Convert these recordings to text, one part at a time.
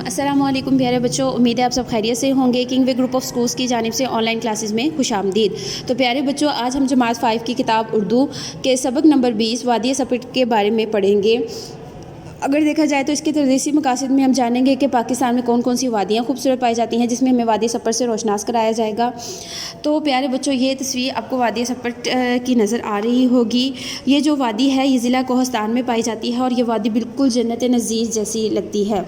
अस्सलाम वालेकुम प्यारे बच्चों, उम्मीद है आप सब खैरियत से होंगे। King way group of schools की जानिब से ऑनलाइन क्लासेस में खुशामदीद। तो प्यारे बच्चों, आज हम जमात 5 की किताब उर्दू के सबक नंबर 20 वादी सपट के बारे में पढ़ेंगे। अगर देखा जाए तो इसके तदरीसी मकासद में हम जानेंगे कि पाकिस्तान में कौन कौन सी वादियाँ खूबसूरत पाई जाती हैं, जिसमें हमें वादी सपट से रोशनास कराया जाएगा। तो प्यारे बच्चों, ये तस्वीर आपको वादी सपट की नज़र आ रही होगी। ये जो वादी है ये ज़िला कोहस्तान में पाई जाती है और ये वादी बिल्कुल जन्नत नज़ीर जैसी लगती है।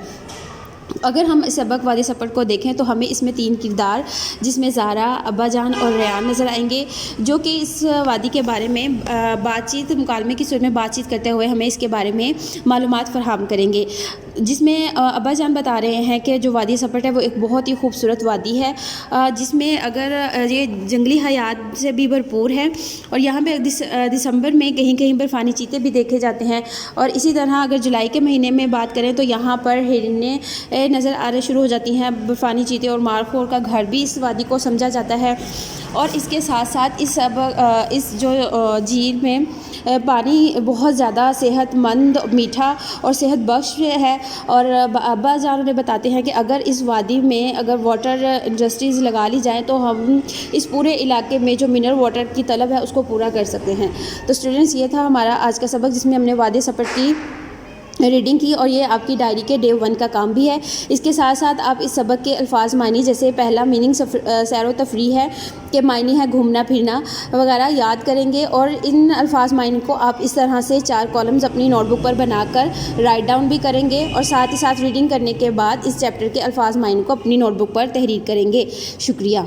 अगर हम इस सबक वादी सपट को देखें तो हमें इसमें 3 किरदार, जिसमें ज़ारा, अब्बा जान और रेयान नज़र आएंगे, जो कि इस वादी के बारे में बातचीत मुकालमे की सूरत में बातचीत करते हुए हमें इसके बारे में मालूमात फराहम करेंगे। जिसमें अब्बा जान बता रहे हैं कि जो वादी सपट है वो एक बहुत ही खूबसूरत वादी है, जिसमें अगर ये जंगली हयात से भी भरपूर है और यहाँ पे दिसंबर में कहीं कहीं पर फ़ानी चीते भी देखे जाते हैं। और इसी तरह अगर जुलाई के महीने में बात करें तो यहाँ पर हिरनें नज़र आने शुरू हो जाती हैं। बर्फ़ानी चीते और मारखोर का घर भी इस वादी को समझा जाता है। और इसके साथ साथ इस जो झील में पानी बहुत ज़्यादा सेहतमंद, मीठा और सेहत बख्श है। और अब्बा जान उन्हें बताते हैं कि अगर इस वादी में अगर वाटर इंडस्ट्रीज़ लगा ली जाएँ तो हम इस पूरे इलाके में जो मिनरल वाटर की तलब है उसको पूरा कर सकते हैं। तो स्टूडेंट्स, ये था हमारा आज का सबक, जिसमें हमने वादी सपट की रीडिंग की और ये आपकी डायरी के डे 1 का काम भी है। इसके साथ साथ आप इस सबक के अल्फाज मानी, जैसे पहला मीनिंग सैर व तफरी है कि मायने है घूमना फिरना वगैरह, याद करेंगे। और इन अल्फाज मानी को आप इस तरह से 4 कॉलम्स अपनी नोटबुक पर बनाकर राइट डाउन भी करेंगे और साथ ही साथ रीडिंग करने के बाद इस चैप्टर के अल्फाज मानी को अपनी नोटबुक पर तहरीर करेंगे। शुक्रिया।